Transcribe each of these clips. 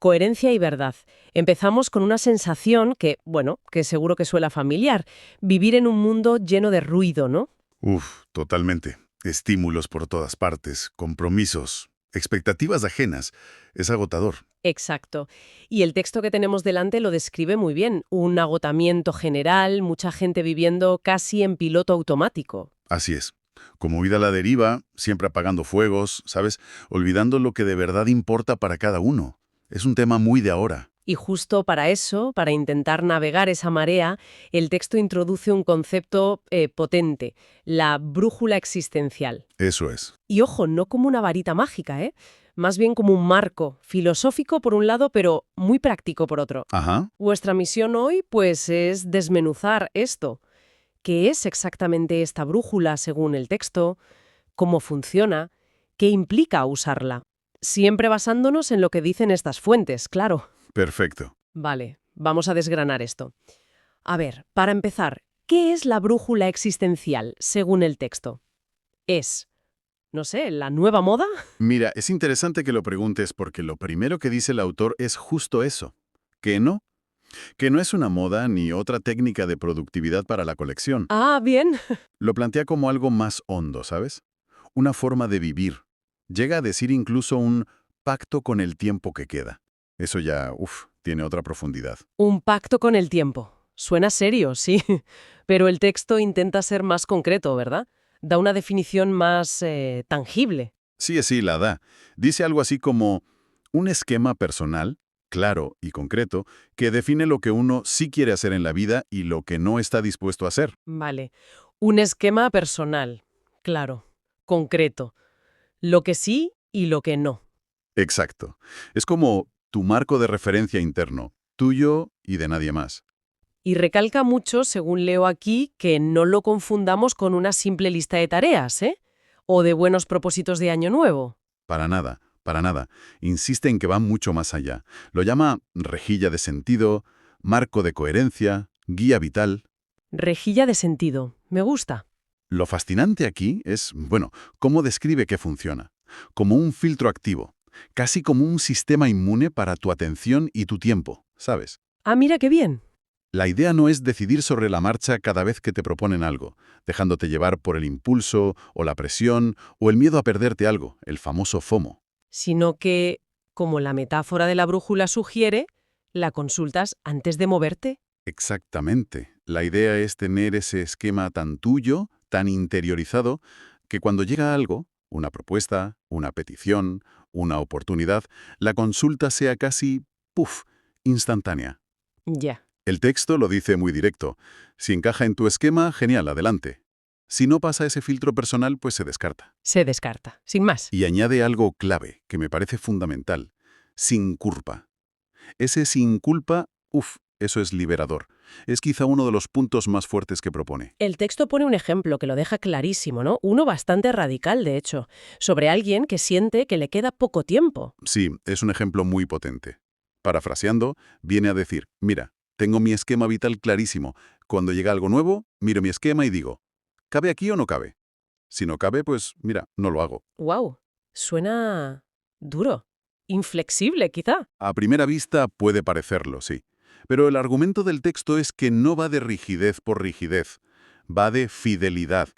Coherencia y verdad. Empezamos con una sensación que, bueno, que seguro que suena familiar. Vivir en un mundo lleno de ruido, ¿no? Uf, totalmente. Estímulos por todas partes, compromisos, expectativas ajenas. Es agotador. Exacto. Y el texto que tenemos delante lo describe muy bien. Un agotamiento general, mucha gente viviendo casi en piloto automático. Así es. Como vida a la deriva, siempre apagando fuegos, ¿sabes? Olvidando lo que de verdad importa para cada uno. Es un tema muy de ahora. Y justo para eso, para intentar navegar esa marea, el texto introduce un concepto potente, la brújula existencial. Eso es. Y ojo, no como una varita mágica, ¿eh? Más bien como un marco, filosófico por un lado, pero muy práctico por otro. Ajá. Vuestra misión hoy, pues, es desmenuzar esto. ¿Qué es exactamente esta brújula según el texto? ¿Cómo funciona? ¿Qué implica usarla? Siempre basándonos en lo que dicen estas fuentes, claro. Perfecto. Vale, vamos a desgranar esto. A ver, para empezar, ¿qué es la brújula existencial según el texto? ¿Es, no sé, la nueva moda? Mira, es interesante que lo preguntes porque lo primero que dice el autor es justo eso. Que no es una moda ni otra técnica de productividad para la colección. Ah, bien. Lo plantea como algo más hondo, ¿sabes? Una forma de vivir. Llega a decir incluso un pacto con el tiempo que queda. Eso ya, tiene otra profundidad. Un pacto con el tiempo. Suena serio, sí, pero el texto intenta ser más concreto, ¿verdad? Da una definición más tangible. Sí, la da. Dice algo así como un esquema personal, claro y concreto, que define lo que uno sí quiere hacer en la vida y lo que no está dispuesto a hacer. Vale. Un esquema personal, claro, concreto. Lo que sí y lo que no. Exacto. Es como tu marco de referencia interno, tuyo y de nadie más. Y recalca mucho, según leo aquí, que no lo confundamos con una simple lista de tareas, ¿eh? O de buenos propósitos de año nuevo. Para nada, para nada. Insiste en que va mucho más allá. Lo llama rejilla de sentido, marco de coherencia, guía vital. Rejilla de sentido. Me gusta. Lo fascinante aquí es, cómo describe que funciona. Como un filtro activo, casi como un sistema inmune para tu atención y tu tiempo, ¿sabes? Ah, mira qué bien. La idea no es decidir sobre la marcha cada vez que te proponen algo, dejándote llevar por el impulso, o la presión, o el miedo a perderte algo, el famoso FOMO. Sino que, como la metáfora de la brújula sugiere, la consultas antes de moverte. Exactamente. La idea es tener ese esquema tan tuyo, tan interiorizado, que cuando llega algo, una propuesta, una petición, una oportunidad, la consulta sea casi, instantánea. Ya, El texto lo dice muy directo. Si encaja en tu esquema, genial, adelante. Si no pasa ese filtro personal, pues se descarta. se descarta, sin más. Y añade algo clave, que me parece fundamental. Sin culpa. Ese sin culpa, eso es liberador. Es quizá uno de los puntos más fuertes que propone. El texto pone un ejemplo que lo deja clarísimo, ¿no? Uno bastante radical, de hecho, sobre alguien que siente que le queda poco tiempo. Sí, es un ejemplo muy potente. Parafraseando, viene a decir, mira, tengo mi esquema vital clarísimo. Cuando llega algo nuevo, miro mi esquema y digo, ¿cabe aquí o no cabe? Si no cabe, pues mira, no lo hago. ¡Wow! Suena duro. Inflexible, quizá. A primera vista puede parecerlo, sí. Pero el argumento del texto es que no va de rigidez por rigidez, va de fidelidad.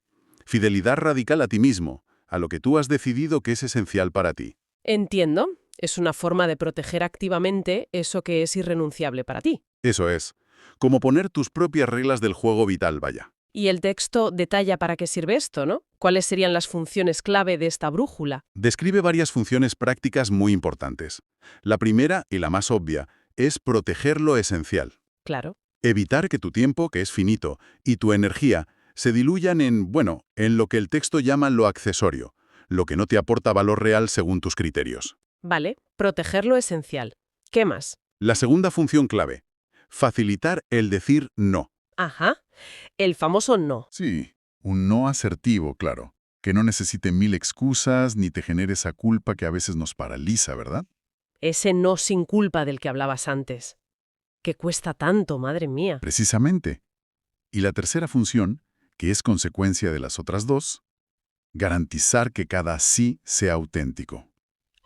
Fidelidad radical a ti mismo, a lo que tú has decidido que es esencial para ti. Entiendo. Es una forma de proteger activamente eso que es irrenunciable para ti. Eso es. Como poner tus propias reglas del juego vital, vaya. Y el texto detalla para qué sirve esto, ¿no? ¿Cuáles serían las funciones clave de esta brújula? Describe varias funciones prácticas muy importantes. La primera, y la más obvia, es proteger lo esencial. Claro. Evitar que tu tiempo, que es finito, y tu energía se diluyan en lo que el texto llama lo accesorio, lo que no te aporta valor real según tus criterios. Vale, proteger lo esencial. ¿Qué más? La segunda función clave, facilitar el decir no. Ajá. El famoso no. Sí, un no asertivo, claro, que no necesite mil excusas ni te genere esa culpa que a veces nos paraliza, ¿verdad? Ese no sin culpa del que hablabas antes. Que cuesta tanto, madre mía. Precisamente. Y la tercera función, que es consecuencia de las otras dos, garantizar que cada sí sea auténtico.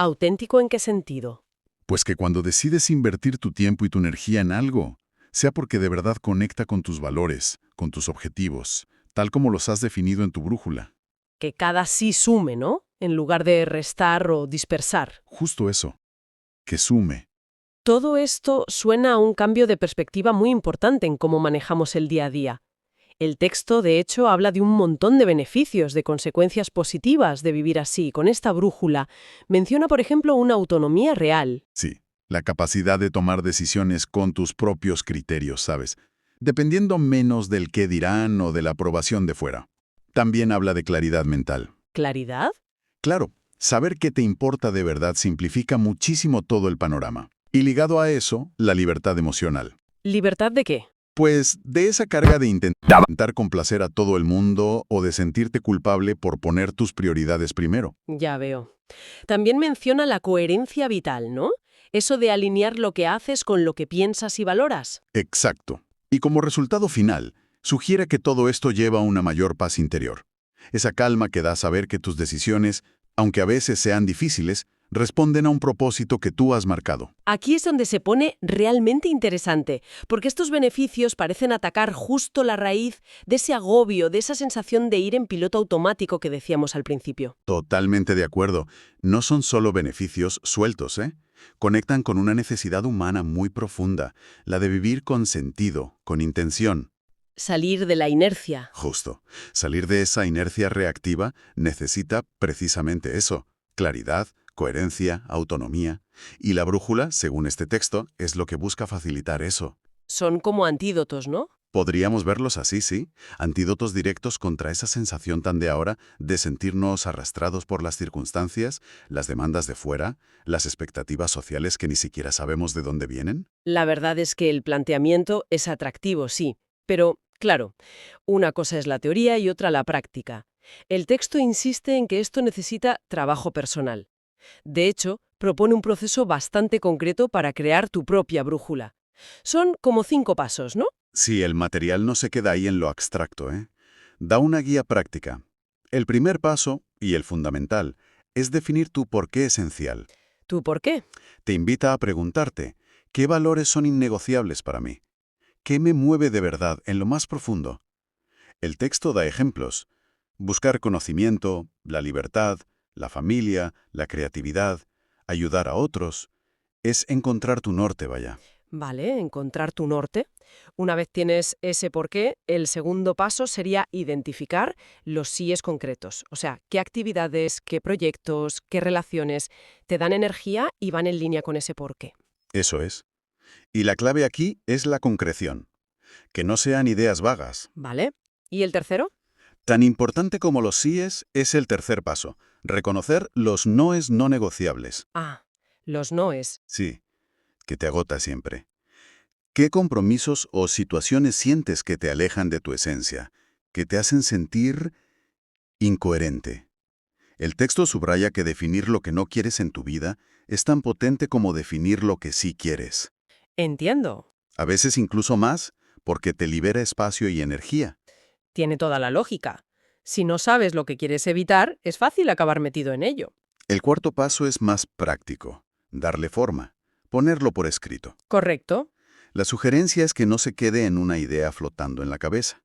¿Auténtico en qué sentido? Pues que cuando decides invertir tu tiempo y tu energía en algo, sea porque de verdad conecta con tus valores, con tus objetivos, tal como los has definido en tu brújula. Que cada sí sume, ¿no? En lugar de restar o dispersar. Justo eso, que sume. Todo esto suena a un cambio de perspectiva muy importante en cómo manejamos el día a día. El texto, de hecho, habla de un montón de beneficios, de consecuencias positivas de vivir así, con esta brújula. Menciona, por ejemplo, una autonomía real. Sí, la capacidad de tomar decisiones con tus propios criterios, ¿sabes? Dependiendo menos del qué dirán o de la aprobación de fuera. También habla de claridad mental. ¿Claridad? Claro, saber qué te importa de verdad simplifica muchísimo todo el panorama. Y ligado a eso, la libertad emocional. ¿Libertad de qué? Pues de esa carga de intentar complacer a todo el mundo o de sentirte culpable por poner tus prioridades primero. Ya veo. También menciona la coherencia vital, ¿no? Eso de alinear lo que haces con lo que piensas y valoras. Exacto. Y como resultado final, sugiere que todo esto lleva a una mayor paz interior. Esa calma que da a saber que tus decisiones, aunque a veces sean difíciles, responden a un propósito que tú has marcado. Aquí es donde se pone realmente interesante, porque estos beneficios parecen atacar justo la raíz de ese agobio, de esa sensación de ir en piloto automático que decíamos al principio. Totalmente de acuerdo. No son solo beneficios sueltos, ¿eh? Conectan con una necesidad humana muy profunda, la de vivir con sentido, con intención. Salir de la inercia. Justo. Salir de esa inercia reactiva necesita precisamente eso: claridad, coherencia, autonomía. Y la brújula, según este texto, es lo que busca facilitar eso. Son como antídotos, ¿no? Podríamos verlos así, sí, antídotos directos contra esa sensación tan de ahora de sentirnos arrastrados por las circunstancias, las demandas de fuera, las expectativas sociales que ni siquiera sabemos de dónde vienen. La verdad es que el planteamiento es atractivo, sí, pero, claro, una cosa es la teoría y otra la práctica. El texto insiste en que esto necesita trabajo personal. De hecho, propone un proceso bastante concreto para crear tu propia brújula. Son como 5 pasos, ¿no? Sí, el material no se queda ahí en lo abstracto, ¿eh? Da una guía práctica. El primer paso, y el fundamental, es definir tu porqué esencial. ¿Tú por qué? Te invita a preguntarte, ¿qué valores son innegociables para mí? ¿Qué me mueve de verdad en lo más profundo? El texto da ejemplos. Buscar conocimiento, la libertad, la familia, la creatividad, ayudar a otros. Es encontrar tu norte, vaya. Vale, encontrar tu norte. Una vez tienes ese porqué, el segundo paso sería identificar los síes concretos. O sea, qué actividades, qué proyectos, qué relaciones te dan energía y van en línea con ese porqué. Eso es. Y la clave aquí es la concreción. Que no sean ideas vagas. ¿Vale? ¿Y el tercero? Tan importante como los síes es el tercer paso: reconocer los noes no negociables. Ah, los noes. Sí, que te agota siempre. ¿Qué compromisos o situaciones sientes que te alejan de tu esencia, que te hacen sentir incoherente? El texto subraya que definir lo que no quieres en tu vida es tan potente como definir lo que sí quieres. Entiendo. A veces incluso más, porque te libera espacio y energía. Tiene toda la lógica. Si no sabes lo que quieres evitar, es fácil acabar metido en ello. El cuarto paso es más práctico: darle forma, ponerlo por escrito. ¿Correcto? La sugerencia es que no se quede en una idea flotando en la cabeza.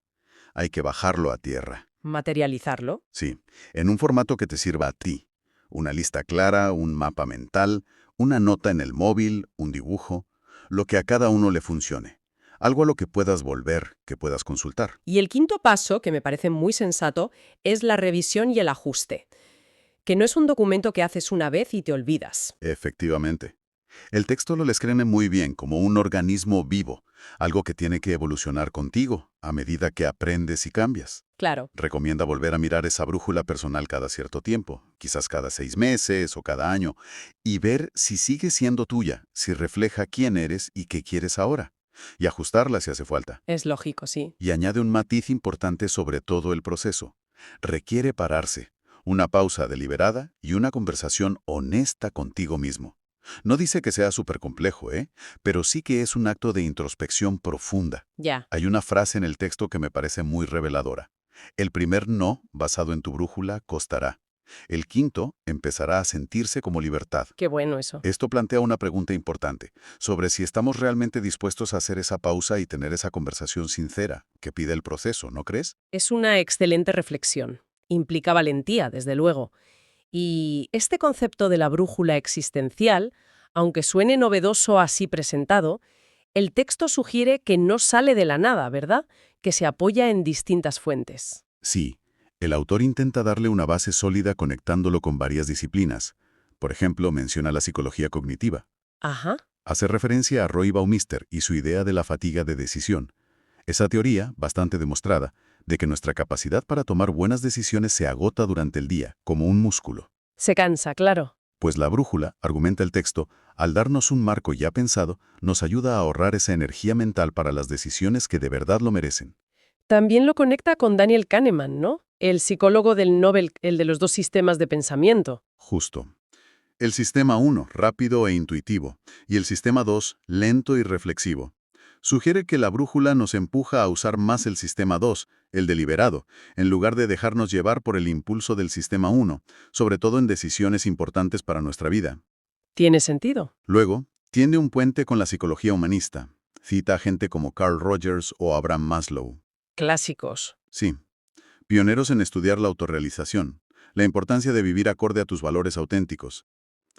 Hay que bajarlo a tierra. Materializarlo. Sí, en un formato que te sirva a ti. Una lista clara, un mapa mental, una nota en el móvil, un dibujo, lo que a cada uno le funcione. Algo a lo que puedas volver, que puedas consultar. Y el quinto paso, que me parece muy sensato, es la revisión y el ajuste. Que no es un documento que haces una vez y te olvidas. Efectivamente. El texto lo describe muy bien como un organismo vivo, algo que tiene que evolucionar contigo a medida que aprendes y cambias. Claro. Recomienda volver a mirar esa brújula personal cada cierto tiempo, quizás cada 6 meses o cada año, y ver si sigue siendo tuya, si refleja quién eres y qué quieres ahora, y ajustarla si hace falta. Es lógico, sí. Y añade un matiz importante sobre todo el proceso. Requiere pararse, una pausa deliberada y una conversación honesta contigo mismo. No dice que sea súper complejo, pero sí que es un acto de introspección profunda. Ya. Hay una frase en el texto que me parece muy reveladora. El primer no, basado en tu brújula, costará. El quinto empezará a sentirse como libertad. Qué bueno eso. Esto plantea una pregunta importante sobre si estamos realmente dispuestos a hacer esa pausa y tener esa conversación sincera que pide el proceso, ¿no crees? Es una excelente reflexión. Implica valentía, desde luego. Y este concepto de la brújula existencial, aunque suene novedoso así presentado, el texto sugiere que no sale de la nada, ¿verdad? Que se apoya en distintas fuentes. Sí, el autor intenta darle una base sólida conectándolo con varias disciplinas. Por ejemplo, menciona la psicología cognitiva. Ajá. Hace referencia a Roy Baumeister y su idea de la fatiga de decisión. Esa teoría, bastante demostrada, de que nuestra capacidad para tomar buenas decisiones se agota durante el día, como un músculo. Se cansa, claro. Pues la brújula, argumenta el texto, al darnos un marco ya pensado, nos ayuda a ahorrar esa energía mental para las decisiones que de verdad lo merecen. También lo conecta con Daniel Kahneman, ¿no? El psicólogo del Nobel, el de los dos sistemas de pensamiento. Justo. El sistema 1, rápido e intuitivo, y el sistema 2, lento y reflexivo. Sugiere que la brújula nos empuja a usar más el sistema 2, el deliberado, en lugar de dejarnos llevar por el impulso del sistema 1, sobre todo en decisiones importantes para nuestra vida. ¿Tiene sentido? Luego, tiende un puente con la psicología humanista. Cita a gente como Carl Rogers o Abraham Maslow. Clásicos. Sí, pioneros en estudiar la autorrealización, la importancia de vivir acorde a tus valores auténticos.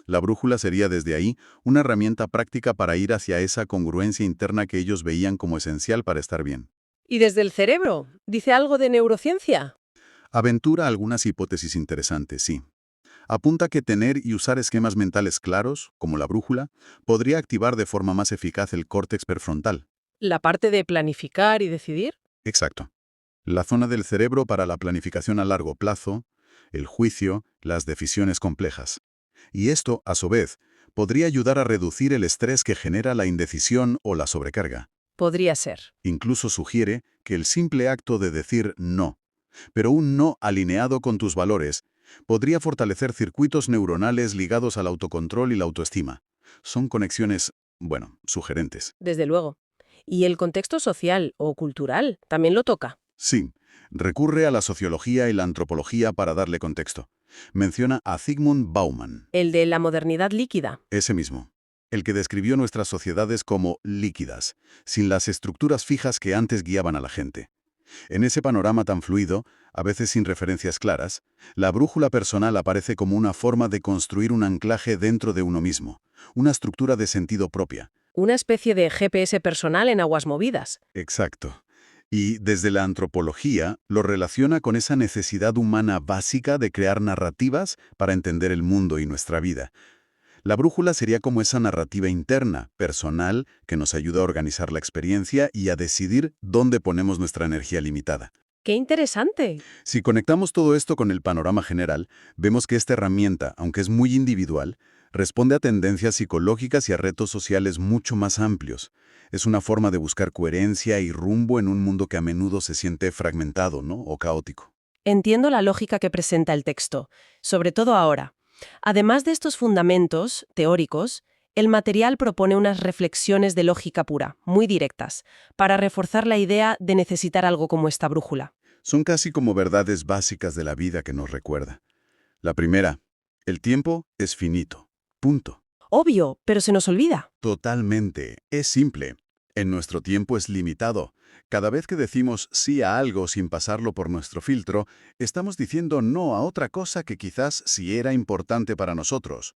La brújula sería desde ahí una herramienta práctica para ir hacia esa congruencia interna que ellos veían como esencial para estar bien. ¿Y desde el cerebro? ¿Dice algo de neurociencia? Aventura algunas hipótesis interesantes, sí. Apunta que tener y usar esquemas mentales claros, como la brújula, podría activar de forma más eficaz el córtex prefrontal. ¿La parte de planificar y decidir? Exacto. La zona del cerebro para la planificación a largo plazo, el juicio, las decisiones complejas. Y esto, a su vez, podría ayudar a reducir el estrés que genera la indecisión o la sobrecarga. Podría ser. Incluso sugiere que el simple acto de decir no, pero un no alineado con tus valores, podría fortalecer circuitos neuronales ligados al autocontrol y la autoestima. Son conexiones, bueno, sugerentes. Desde luego. ¿Y el contexto social o cultural también lo toca? Sí, recurre a la sociología y la antropología para darle contexto. Menciona a Zygmunt Bauman, El de la modernidad líquida. ese mismo, el que describió nuestras sociedades como líquidas, sin las estructuras fijas que antes guiaban a la gente. En ese panorama tan fluido, a veces sin referencias claras, la brújula personal aparece como una forma de construir un anclaje dentro de uno mismo, una estructura de sentido propia. Una especie de GPS personal en aguas movidas. Exacto. Y desde la antropología lo relaciona con esa necesidad humana básica de crear narrativas para entender el mundo y nuestra vida. La brújula sería como esa narrativa interna, personal, que nos ayuda a organizar la experiencia y a decidir dónde ponemos nuestra energía limitada. ¡Qué interesante! Si conectamos todo esto con el panorama general, vemos que esta herramienta, aunque es muy individual, responde a tendencias psicológicas y a retos sociales mucho más amplios. Es una forma de buscar coherencia y rumbo en un mundo que a menudo se siente fragmentado, ¿no? O caótico. Entiendo la lógica que presenta el texto, sobre todo ahora. Además de estos fundamentos teóricos, el material propone unas reflexiones de lógica pura, muy directas, para reforzar la idea de necesitar algo como esta brújula. Son casi como verdades básicas de la vida que nos recuerda. La primera, el tiempo es finito. Punto. Obvio, pero se nos olvida. Totalmente. Es simple. En nuestro tiempo es limitado. Cada vez que decimos sí a algo sin pasarlo por nuestro filtro, estamos diciendo no a otra cosa que quizás sí era importante para nosotros.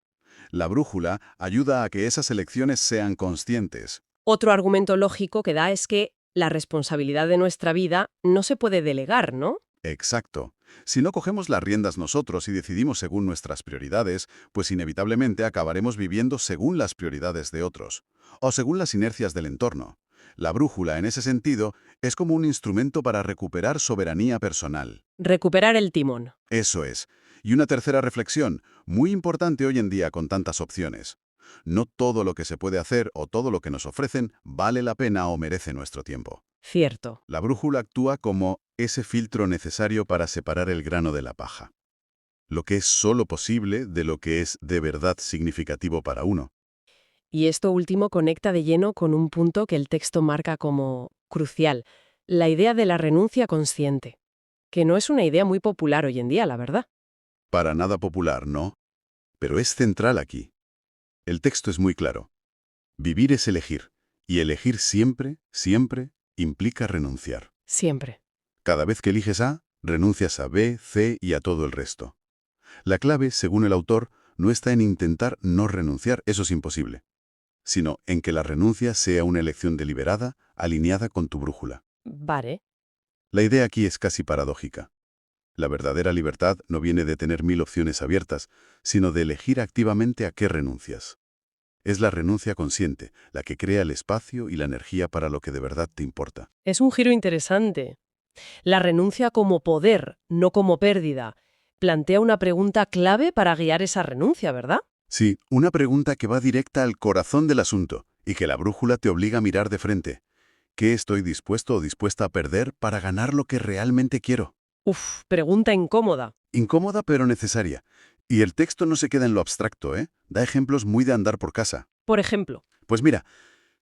La brújula ayuda a que esas elecciones sean conscientes. Otro argumento lógico que da es que la responsabilidad de nuestra vida no se puede delegar, ¿no? Exacto. Si no cogemos las riendas nosotros y decidimos según nuestras prioridades, pues inevitablemente acabaremos viviendo según las prioridades de otros, o según las inercias del entorno. La brújula, en ese sentido, es como un instrumento para recuperar soberanía personal. Recuperar el timón. Eso es. Y una tercera reflexión, muy importante hoy en día con tantas opciones. No todo lo que se puede hacer o todo lo que nos ofrecen vale la pena o merece nuestro tiempo. Cierto. La brújula actúa como ese filtro necesario para separar el grano de la paja. Lo que es solo posible de lo que es de verdad significativo para uno. Y esto último conecta de lleno con un punto que el texto marca como crucial, la idea de la renuncia consciente, que no es una idea muy popular hoy en día, la verdad. Para nada popular, ¿no? Pero es central aquí. El texto es muy claro. Vivir es elegir, y elegir siempre, siempre, implica renunciar. Siempre. Cada vez que eliges A, renuncias a B, C y a todo el resto. La clave, según el autor, no está en intentar no renunciar, eso es imposible, sino en que la renuncia sea una elección deliberada, alineada con tu brújula. Vale. La idea aquí es casi paradójica. La verdadera libertad no viene de tener 1000 opciones abiertas, sino de elegir activamente a qué renuncias. Es la renuncia consciente, la que crea el espacio y la energía para lo que de verdad te importa. Es un giro interesante. La renuncia como poder, no como pérdida, plantea una pregunta clave para guiar esa renuncia, ¿verdad? Sí, una pregunta que va directa al corazón del asunto y que la brújula te obliga a mirar de frente. ¿Qué estoy dispuesto o dispuesta a perder para ganar lo que realmente quiero? Uf, pregunta incómoda. Incómoda pero necesaria. Y el texto no se queda en lo abstracto, ¿eh? Da ejemplos muy de andar por casa. Por ejemplo, Pues mira,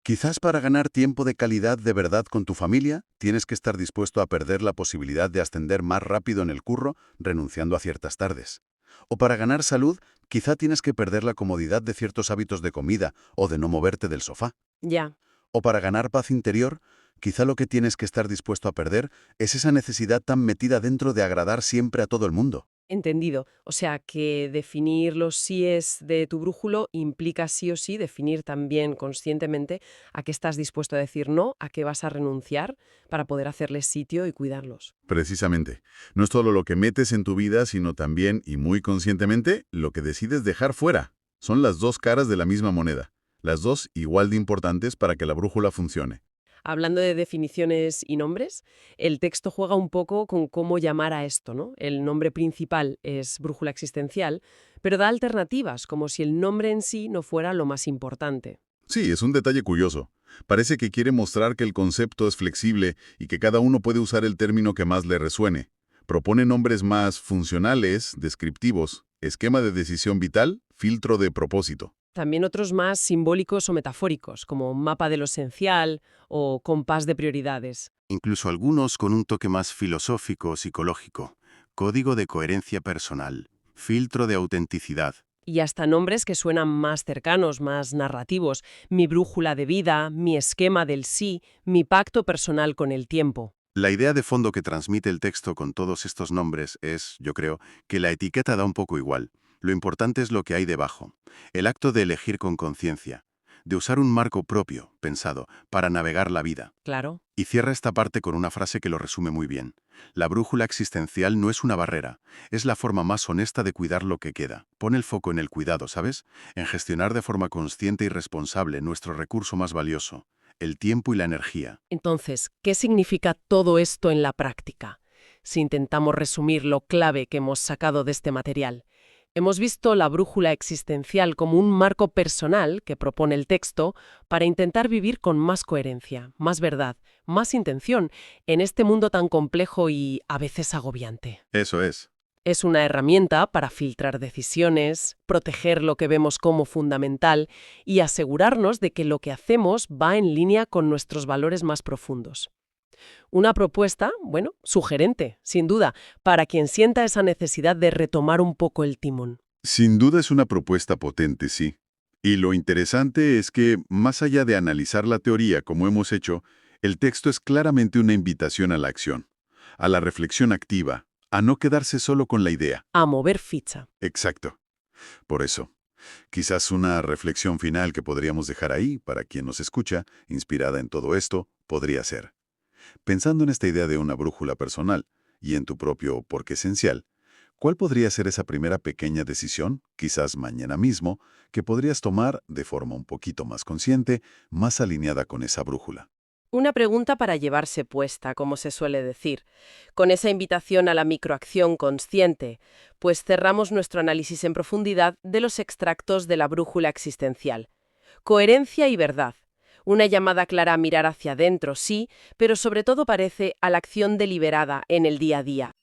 quizás para ganar tiempo de calidad de verdad con tu familia, tienes que estar dispuesto a perder la posibilidad de ascender más rápido en el curro, renunciando a ciertas tardes. O para ganar salud, quizá tienes que perder la comodidad de ciertos hábitos de comida o de no moverte del sofá. ya. O para ganar paz interior, quizá lo que tienes que estar dispuesto a perder es esa necesidad tan metida dentro de agradar siempre a todo el mundo. Entendido. O sea, que definir los síes de tu brújulo implica sí o sí definir también conscientemente a qué estás dispuesto a decir no, a qué vas a renunciar para poder hacerles sitio y cuidarlos. Precisamente. No es solo lo que metes en tu vida, sino también, y muy conscientemente, lo que decides dejar fuera. Son las dos caras de la misma moneda. Las dos igual de importantes para que la brújula funcione. Hablando de definiciones y nombres, el texto juega un poco con cómo llamar a esto, ¿no? El nombre principal es brújula existencial, pero da alternativas, como si el nombre en sí no fuera lo más importante. Sí, es un detalle curioso. Parece que quiere mostrar que el concepto es flexible y que cada uno puede usar el término que más le resuene. Propone nombres más funcionales, descriptivos, esquema de decisión vital, filtro de propósito. También otros más simbólicos o metafóricos, como mapa de lo esencial o compás de prioridades. Incluso algunos con un toque más filosófico o psicológico. Código de coherencia personal, filtro de autenticidad. Y hasta nombres que suenan más cercanos, más narrativos. Mi brújula de vida, mi esquema del sí, mi pacto personal con el tiempo. La idea de fondo que transmite el texto con todos estos nombres es, yo creo, que la etiqueta da un poco igual. Lo importante es lo que hay debajo. El acto de elegir con conciencia, de usar un marco propio, pensado, para navegar la vida. Claro. Y cierra esta parte con una frase que lo resume muy bien. La brújula existencial no es una barrera, es la forma más honesta de cuidar lo que queda. Pone el foco en el cuidado, ¿sabes? En gestionar de forma consciente y responsable nuestro recurso más valioso, el tiempo y la energía. Entonces, ¿qué significa todo esto en la práctica? Si intentamos resumir lo clave que hemos sacado de este material. Hemos visto la brújula existencial como un marco personal que propone el texto para intentar vivir con más coherencia, más verdad, más intención en este mundo tan complejo y a veces agobiante. Eso es. Es una herramienta para filtrar decisiones, proteger lo que vemos como fundamental y asegurarnos de que lo que hacemos va en línea con nuestros valores más profundos. Una propuesta, bueno, sugerente, sin duda, para quien sienta esa necesidad de retomar un poco el timón. Sin duda es una propuesta potente, sí. Y lo interesante es que, más allá de analizar la teoría como hemos hecho, el texto es claramente una invitación a la acción, a la reflexión activa, a no quedarse solo con la idea. A mover ficha. Exacto. Por eso, quizás una reflexión final que podríamos dejar ahí, para quien nos escucha, inspirada en todo esto, podría ser: pensando en esta idea de una brújula personal y en tu propio porqué esencial, ¿cuál podría ser esa primera pequeña decisión, quizás mañana mismo, que podrías tomar de forma un poquito más consciente, más alineada con esa brújula? Una pregunta para llevarse puesta, como se suele decir. Con esa invitación a la microacción consciente, pues cerramos nuestro análisis en profundidad de los extractos de la brújula existencial. Coherencia y verdad. Una llamada clara a mirar hacia adentro, sí, pero sobre todo parece a la acción deliberada en el día a día,